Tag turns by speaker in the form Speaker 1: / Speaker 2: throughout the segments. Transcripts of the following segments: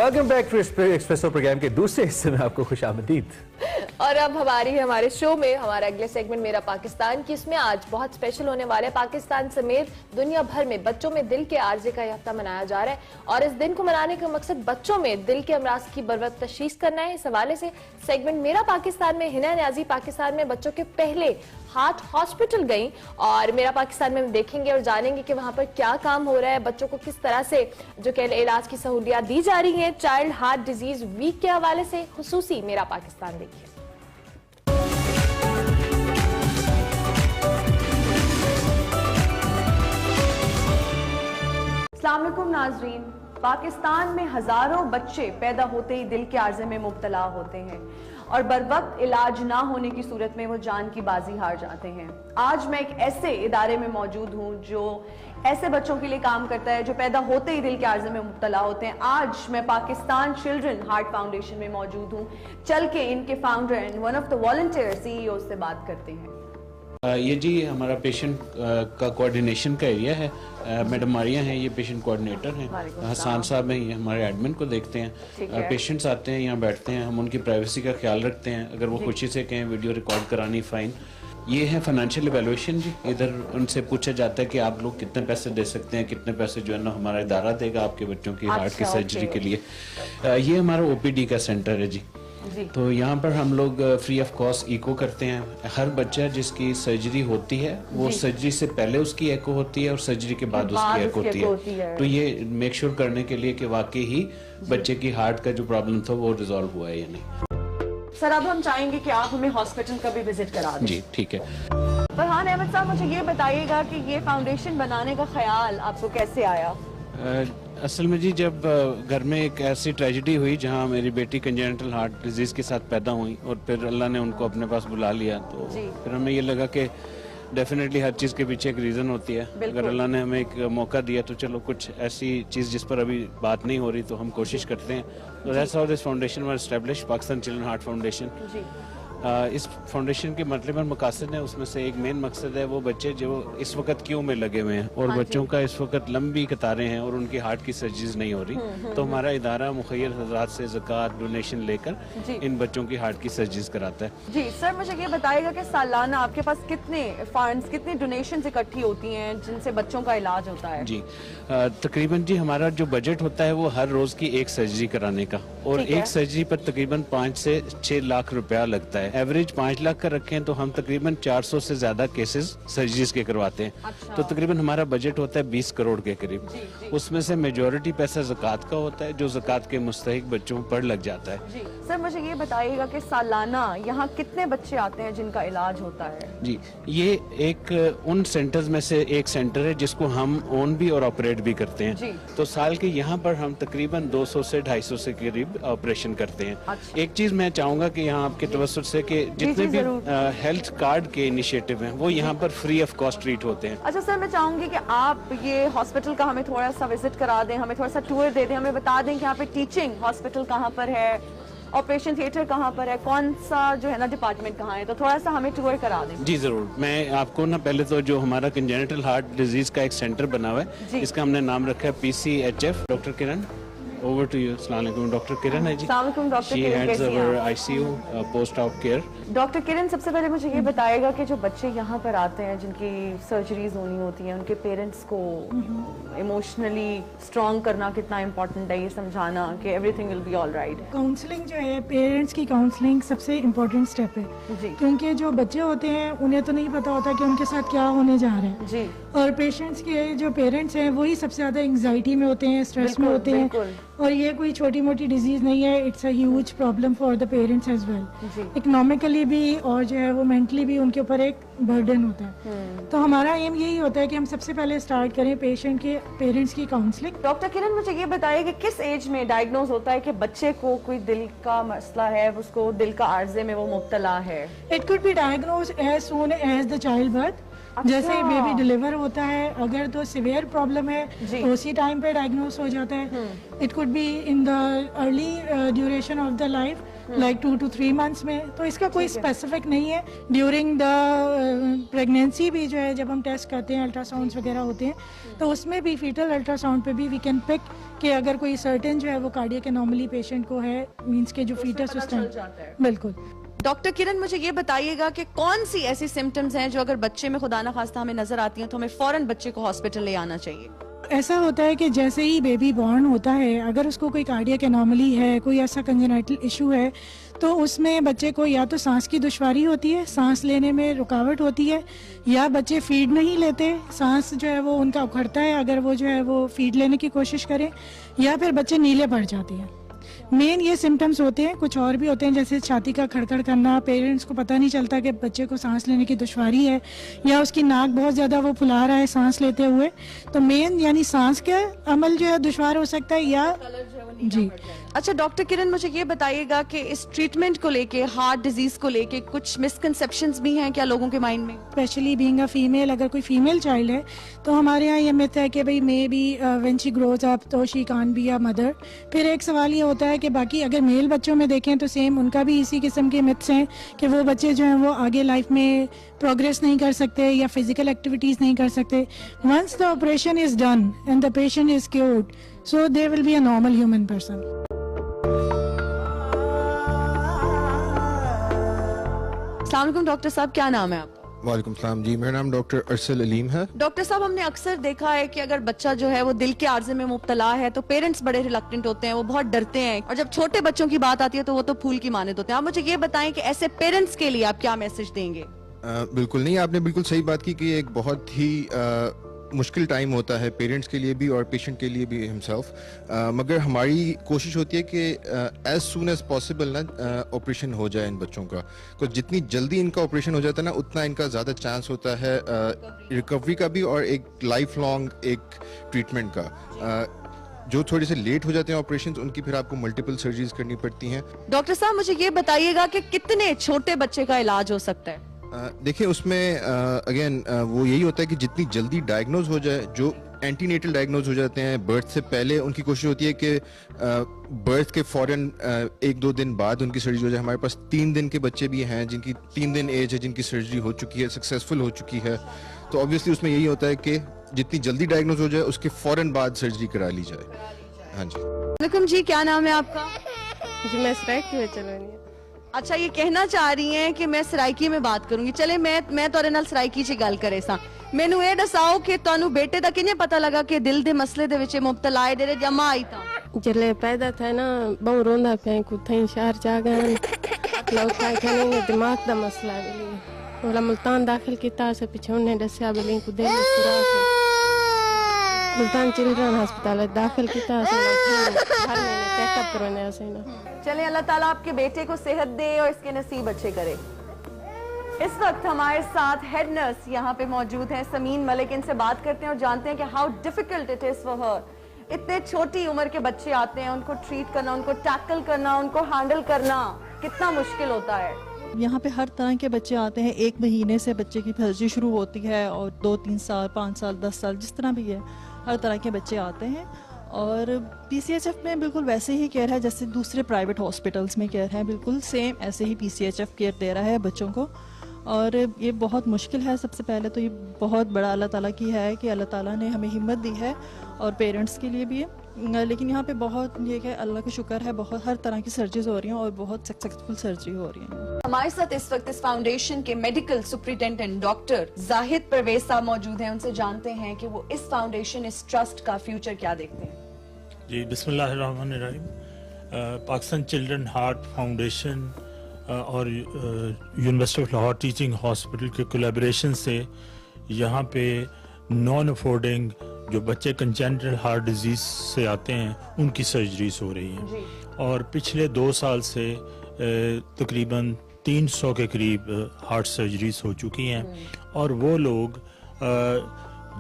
Speaker 1: Welcome back to Expresso programme के दूसरे हिस्से में आपको खुश आमदीद।
Speaker 2: और अब हमारी है हमारे शो में हमारा अगले सेगमेंट मेरा पाकिस्तान की, इसमें आज बहुत स्पेशल होने वाला है। पाकिस्तान समेत दुनिया भर में बच्चों में दिल के आर्जे का हफ्ता मनाया जा रहा है और इस दिन को मनाने का मकसद बच्चों में दिल के अमराज की बरवक्त तशखीस करना है। इस हवाले से सेगमेंट मेरा पाकिस्तान में हिना न्याजी पाकिस्तान में बच्चों के पहले हार्ट हॉस्पिटल गई और मेरा पाकिस्तान में हम देखेंगे और जानेंगे कि वहां पर क्या काम हो रहा है, बच्चों को किस तरह से जो कि इलाज की सहूलियात दी जा रही हैं। चाइल्ड हार्ट डिजीज वीक के हवाले से खुसूसी मेरा पाकिस्तान देखिए। अस्सलाम वालेकुम नाज़रीन, पाकिस्तान में हजारों बच्चे पैदा होते ही दिल के आर्जे में मुब्तला होते हैं और बरवक्त इलाज ना होने की सूरत में वो जान की बाजी हार जाते हैं। आज मैं एक ऐसे इदारे में मौजूद हूँ जो ऐसे बच्चों के लिए काम करता है जो पैदा होते ही दिल के आर्जे में मुब्तला होते हैं। आज मैं पाकिस्तान चिल्ड्रन हार्ट फाउंडेशन में मौजूद हूँ। चल के इनके founder and one of the volunteer CEO से बात करते हैं।
Speaker 3: ये जी हमारा पेशेंट का कोऑर्डिनेशन का एरिया है। मैडम मारिया हैं, ये पेशेंट कोऑर्डिनेटर हैं। हसान साहब हैं, ये हमारे एडमिन को देखते हैं। पेशेंट्स आते हैं, यहाँ बैठते हैं, हम उनकी प्राइवेसी का ख्याल रखते हैं। अगर वो खुशी से कहें वीडियो रिकॉर्ड करानी फाइन। ये है फाइनेंशियल इवैल्यूएशन जी, इधर उनसे पूछा जाता है कि आप लोग कितने पैसे दे सकते हैं, कितने पैसे जो है ना हमारा इदारा देगा आपके बच्चों की हार्ट की सर्जरी के लिए। ये हमारा OPD का सेंटर है जी। तो यहाँ पर हम लोग फ्री ऑफ कॉस्ट ईको करते हैं। हर बच्चा जिसकी सर्जरी होती है वो सर्जरी से पहले उसकी एको होती है और सर्जरी के बाद उसकी एको होती है। तो ये मेक श्योर करने के लिए कि वाकई ही बच्चे की हार्ट का जो प्रॉब्लम था वो रिजॉल्व हुआ है या नहीं।
Speaker 2: सर अब हम चाहेंगे कि आप हमें हॉस्पिटल का भी विजिट करा दें।
Speaker 3: जी ठीक है।
Speaker 2: फरहान अहमद साहब, मुझे ये बताइएगा कि ये फाउंडेशन बनाने का ख्याल आपको कैसे आया?
Speaker 3: असल में जी जब घर में एक ऐसी ट्रेजेडी हुई जहाँ मेरी बेटी कंजेनिटल हार्ट डिजीज के साथ पैदा हुई और फिर अल्लाह ने उनको अपने पास बुला लिया, तो फिर हमें ये लगा कि डेफिनेटली हर चीज़ के पीछे एक रीज़न होती है। अगर अल्लाह ने हमें एक मौका दिया तो चलो कुछ ऐसी चीज़ जिस पर अभी बात नहीं हो रही तो हम कोशिश करते हैं। तो that's how this foundation was established, Pakistan children heart foundation. इस फाउंडेशन के मतलब और मकासद है, उसमें से एक मेन मकसद है वो बच्चे जो इस वक्त क्यों में लगे हुए हैं और बच्चों का इस वक्त लंबी कतारें हैं और उनकी हार्ट की सर्जरीज नहीं हो रही, तो हमारा इदारा मुखय्यर हज़रात से ज़कात डोनेशन लेकर इन बच्चों की हार्ट की सर्जरीज कराता है।
Speaker 2: जी सर, मुझे ये बताइएगा कि सालाना आपके पास कितने फंड्स, कितनी डोनेशन इकट्ठी होती हैं जिनसे बच्चों का इलाज होता है?
Speaker 3: जी तकरीबन जी हमारा जो बजट होता है वो हर रोज़ की एक सर्जरी कराने का, और एक सर्जरी पर तकरीबन 5 से 6 लाख रुपया लगता है। एवरेज 5 लाख का रखें तो हम तकरीबन 400 से ज्यादा केसेस सर्जरीज के करवाते हैं। तो तकरीबन हमारा बजट होता है 20 करोड़ के करीब। उसमें से मेजॉरिटी पैसा ज़कात का होता है जो ज़कात के मुस्तहिक बच्चों पर लग जाता है।
Speaker 2: सर मुझे ये बताइएगा कि सालाना यहाँ कितने बच्चे आते हैं जिनका इलाज होता है? जी
Speaker 3: ये एक उन सेंटर्स में से एक सेंटर है जिसको हम ओन भी और ऑपरेट भी करते हैं। तो साल के यहाँ पर हम तकरीबन 200 से 250 से करीब ऑपरेशन करते हैं। एक चीज मैं चाहूंगा कि यहाँ आपके तवज्जुह से कि जितने भी हेल्थ कार्ड के इनिशिएटिव हैं वो यहाँ पर फ्री ऑफ कॉस्ट ट्रीट होते हैं।
Speaker 2: अच्छा सर, मैं चाहूंगी कि आप ये हॉस्पिटल का हमें थोड़ा सा विजिट करा दें, हमें थोड़ा सा टूर दे दें, हमें बता दें कि यहाँ पे टीचिंग हॉस्पिटल कहाँ पर है, ऑपरेशन थिएटर कहाँ पर है, कौन सा जो है ना डिपार्टमेंट कहाँ है, तो थोड़ा सा हमें टूर करा दें।
Speaker 3: जी जरूर, मैं आपको ना पहले तो जो हमारा कंजेनिटल हार्ट डिजीज का एक सेंटर बना हुआ है इसका हमने नाम रखा है PCHF। Doctor Kiran, over to you. अस्सलाम वालेकुम, डॉक्टर किरण है जी।
Speaker 2: अस्सलाम वालेकुम डॉक्टर किरण,
Speaker 3: कैसी हैं आप? ICU post out care.
Speaker 2: Doctor Kiran, सबसे पहले मुझे ये बताएगा कि जो बच्चे यहाँ पर आते हैं जिनकी सर्जरीज होनी होती हैं, उनके पेरेंट्स को इमोशनली स्ट्रॉन्ग करना कितना इम्पोर्टेंट है, ये समझाना कि everything will be all right.
Speaker 4: Counselling जो है, पेरेंट्स की काउंसलिंग सबसे इम्पोर्टेंट स्टेप है जी, क्योंकि जो बच्चे होते हैं उन्हें तो नहीं पता होता कि उनके साथ क्या होने जा रहा है जी, और पेशेंट्स के जो पेरेंट्स हैं वही सबसे ज़्यादा एंग्जाइटी में होते हैं, स्ट्रेस में होते हैं, और ये कोई छोटी मोटी डिजीज नहीं है। It's a huge problem for the parents as well, economically भी और जो है वो मेंटली भी उनके ऊपर एक बर्डन होता है। तो हमारा एम यही होता है कि हम सबसे पहले स्टार्ट करें पेशेंट के पेरेंट्स की काउंसलिंग।
Speaker 2: डॉक्टर किरण, मुझे ये बताइए कि किस एज में डायग्नोज होता है कि बच्चे को कोई दिल का मसला है, उसको दिल का आर्जे में वो मुब्तला है?
Speaker 4: It could be diagnose as soon as the child birth. जैसे ही बेबी डिलीवर होता है, अगर तो सिवियर प्रॉब्लम है तो उसी टाइम पे डायग्नोस हो जाता है। It could be in the early duration of the life, like 2 to 3 months में. तो इसका कोई स्पेसिफिक नहीं है. ड्यूरिंग द प्रेगनेंसी भी जो है जब हम टेस्ट करते हैं, अल्ट्रासाउंड्स वगैरह होते हैं, तो उसमें भी फीटल अल्ट्रासाउंड पे भी वी कैन पिक कि अगर कोई सर्टेन जो है वो कार्डियक एनोमली पेशेंट को है, मींस के जो फीटस उस टाइम. बिल्कुल.
Speaker 5: डॉक्टर किरण, मुझे ये बताइएगा कि कौन सी ऐसी सिम्टम्स हैं जो अगर बच्चे में खुदा ना खास्ता हमें नजर आती हैं तो हमें फौरन बच्चे को हॉस्पिटल ले आना चाहिए?
Speaker 4: ऐसा होता है कि जैसे ही बेबी बॉर्न होता है, अगर उसको कोई कार्डियक एनोमली है, कोई ऐसा कंजेनाइटल इशू है, तो उसमें बच्चे को या तो सांस की दुश्वारी होती है, सांस लेने में रुकावट होती है, या बच्चे फीड नहीं लेते, सांस जो है वो उनका उखड़ता है अगर वो जो है वो फीड लेने की कोशिश करें, या फिर बच्चे नीले पड़ जाते हैं. मेन ये सिम्टम्स होते हैं. कुछ और भी होते हैं जैसे छाती का खड़खड़ करना, पेरेंट्स को पता नहीं चलता कि बच्चे को सांस लेने की दुश्वारी है, या उसकी नाक बहुत ज़्यादा वो फुला रहा है सांस लेते हुए. तो मेन यानी सांस का अमल जो है दुश्वार हो सकता है, या जी.
Speaker 5: अच्छा डॉक्टर किरण, मुझे ये बताइएगा कि इस ट्रीटमेंट को लेके, हार्ट डिजीज को लेके कुछ मिसकंसेप्शंस भी हैं क्या लोगों के माइंड में?
Speaker 4: स्पेशली बीइंग अ फीमेल, अगर कोई फीमेल चाइल्ड है तो हमारे यहाँ ये मिथ है कि भाई maybe when she grows up तो she can be a mother. फिर एक सवाल ये होता है कि बाकी अगर मेल बच्चों में देखें तो सेम उनका भी इसी किस्म के मिथ्स हैं कि वो बच्चे जो हैं वो आगे लाइफ में प्रोग्रेस नहीं कर सकते या फिजिकल एक्टिविटीज नहीं कर सकते. Once the operation is done and the patient is cured, so they will be a normal human person.
Speaker 5: अस्सलाम वालेकुम डॉक्टर साहब, क्या नाम है आपका?
Speaker 6: वालेकुम सलाम जी, मेरा नाम डॉक्टर अरसल अलीम है.
Speaker 5: डॉक्टर साहब, हमने अक्सर देखा है कि अगर बच्चा जो है वो दिल के आर्जे में मुब्तला है तो पेरेंट्स बड़े रिलक्टेंट होते हैं, वो बहुत डरते हैं, और जब छोटे बच्चों की बात आती है तो वो तो फूल की मानद होते हैं. आप मुझे ये बताएं कि ऐसे पेरेंट्स के लिए आप क्या मैसेज देंगे?
Speaker 6: बिल्कुल नहीं, आपने बिल्कुल सही बात की कि एक बहुत ही मुश्किल टाइम होता है पेरेंट्स के लिए भी और पेशेंट के लिए भी हिमसेल्फ. मगर हमारी कोशिश होती है कि एज सून एज पॉसिबल ना ऑपरेशन हो जाए इन बच्चों का. तो जितनी जल्दी इनका ऑपरेशन हो जाता है ना, उतना इनका ज़्यादा चांस होता है रिकवरी का भी और एक लाइफ लॉन्ग एक ट्रीटमेंट का. जो थोड़े से लेट हो जाते हैं ऑपरेशंस, उनकी फिर आपको मल्टीपल सर्जरीज करनी पड़ती हैं.
Speaker 5: डॉक्टर साहब, मुझे ये बताइएगा कि कितने छोटे बच्चे का इलाज हो सकता है?
Speaker 6: देखिए, उसमें अगेन वो यही होता है कि जितनी जल्दी डायग्नोज हो जाए, जो एंटीनेटल डायग्नोज हो जाते हैं बर्थ से पहले, उनकी कोशिश होती है कि बर्थ के फौरन 1-2 दिन बाद उनकी सर्जरी हो जाए. हमारे पास 3 दिन के बच्चे भी हैं जिनकी 3 दिन एज है, जिनकी सर्जरी हो चुकी है, सक्सेसफुल हो चुकी है. तो ऑब्वियसली उसमें यही होता है कि जितनी जल्दी डायग्नोज हो जाए उसके फौरन बाद सर्जरी करा ली जाए. हाँ जी.
Speaker 5: वालेकुम जी, क्या नाम है आपका?
Speaker 7: जी, मैं सराइकी में चलनी है.
Speaker 5: अच्छा, ये कहना चाह रही हैं कि मैं सराइकी में बात करूंगी. चले मैं तुहाडे नाल सराइकी 'च गल करे सां. मैनू ये दसाओ कि तुहानू बेटे दा किवें पता लगा कि दिल दे मसले दे विच मुब्तला है, जेरे जमा आई तां?
Speaker 7: जले पैदा था ना, बहु रोंदा पे को थई शहर जा गए, लोग काय कहने दिमाग दा मसला है. बोला मुल्तान दाखिल किया से पिछे उन्हें दसिया बिलिंग को दिल मुस्कुरा मुल्तान चिल्ड्रन अस्पताल दाखिल किया से हर महीने चेकअप करवाने से ना.
Speaker 5: चले, अल्लाह ताला आपके बेटे को सेहत दे और इसके नसीब अच्छे करे. इस वक्त हमारे साथ हेड नर्स यहाँ पे मौजूद हैं, समीन मलिक. इनसे बात करते हैं और जानते हैं कि how difficult it is for her. इतने छोटी उम्र के बच्चे आते हैं, उनको ट्रीट करना, उनको टैकल करना, उनको हैंडल करना कितना मुश्किल होता है.
Speaker 8: यहाँ पे हर तरह के बच्चे आते हैं. 1 महीने से बच्चे की सर्जरी शुरू होती है और 2-3 साल, 5 साल, 10 साल, जिस तरह भी है, हर तरह के बच्चे आते हैं. और PCHF में बिल्कुल वैसे ही केयर है जैसे दूसरे प्राइवेट हॉस्पिटल्स में केयर है, बिल्कुल सेम ऐसे ही PCHF केयर दे रहा है बच्चों को. और ये बहुत मुश्किल है. सबसे पहले तो ये बहुत बड़ा अल्लाह ताला की है कि अल्लाह ताला ने हमें हिम्मत दी है, और पेरेंट्स के लिए भी है. लेकिन यहाँ पे बहुत ये कि अल्लाह का शुक्र है, बहुत हर तरह की सर्जरीज हो रही हैं और बहुत सक्सेसफुल सर्जरी हो रही है.
Speaker 5: हमारे साथ इस वक्त इस फाउंडेशन के medical superintendent doctor Zahid Parvez साहब मौजूद हैं. उनसे जानते हैं कि वो इस फाउंडेशन, इस ट्रस्ट का फ्यूचर क्या देखते हैं.
Speaker 9: जी, बिस्मिल्लाहिर्रहमानिर्रहीम. पाकिस्तान चिल्ड्रन हार्ट फाउंडेशन और university of Lahore teaching hospital के कोलैबोरेशन से यहाँ पे नॉन अफोर्डिंग जो बच्चे कंजेनिटल हार्ट डिजीज से आते हैं, उनकी सर्जरीज हो रही हैं. और पिछले 2 साल से तकरीबन 300 के करीब हार्ट सर्जरीज हो चुकी हैं. और वो लोग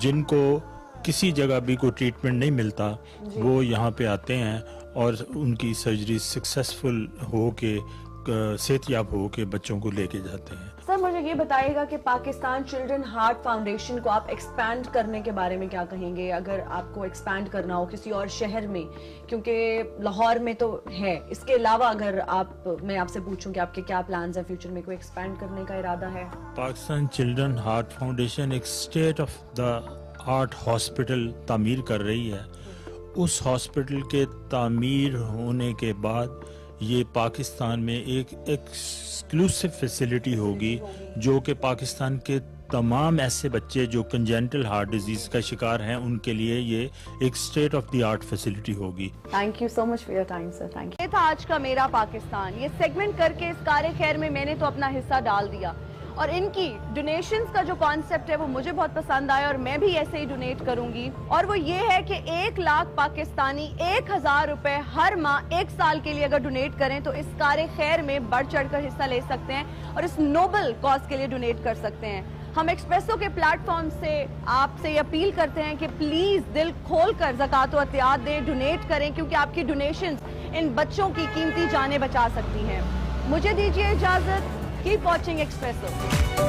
Speaker 9: जिनको किसी जगह भी कोई ट्रीटमेंट नहीं मिलता, वो यहाँ पे आते हैं और उनकी सर्जरी सक्सेसफुल हो के, सेहतयाब हो के बच्चों को लेके जाते हैं.
Speaker 5: सर, मुझे یہ بتائے گا کہ پاکستان چلڈرن ہارٹ فاؤنڈیشن کو آپ ایکسپینڈ کرنے کے بارے میں کیا کہیں گے, اگر آپ کو ایکسپینڈ کرنا ہو کسی اور شہر میں, کیونکہ لاہور میں تو ہے, اس کے علاوہ اگر میں آپ سے پوچھوں کہ آپ کے کیا پلانز ہیں فیوچر میں, کوئی ایکسپینڈ کرنے کا ارادہ ہے؟
Speaker 9: پاکستان چلڈرن ہارٹ فاؤنڈیشن ایک state of the art hospital تعمیر کر رہی ہے. اس ہاسپٹل کے تعمیر ہونے کے بعد یہ پاکستان میں ایک ایکسکلوسیو فیسلٹی ہوگی جو کہ پاکستان کے تمام ایسے بچے جو کنجینٹل ہارٹ ڈیزیز کا شکار ہیں ان کے لیے یہ ایک state of the art facility ہوگی.
Speaker 5: Thank you so much for your time sir. Thank you. یہ تھا آج کا میرا پاکستان. یہ سیگمنٹ کر کے اس کار خیر میں میں نے تو اپنا حصہ ڈال دیا, اور ان کی ڈونیشنز کا جو کانسیپٹ ہے وہ مجھے بہت پسند آیا, اور میں بھی ایسے ہی ڈونیٹ کروں گی. اور وہ یہ ہے کہ 1 لاکھ پاکستانی 1000 روپے ہر ماہ 1 سال کے لیے اگر ڈونیٹ کریں تو اس کار خیر میں بڑھ چڑھ کر حصہ لے سکتے ہیں اور اس نوبل کاز کے لیے ڈونیٹ کر سکتے ہیں. ہم ایکسپریسو کے پلیٹ فارم سے آپ سے یہ اپیل کرتے ہیں کہ پلیز دل کھول کر زکوٰۃ و عطیات دیں, ڈونیٹ کریں, کیونکہ آپ کی ڈونیشنز ان بچوں کی قیمتی جانیں بچا سکتی ہیں. مجھے دیجیے اجازت. Keep watching Expresso.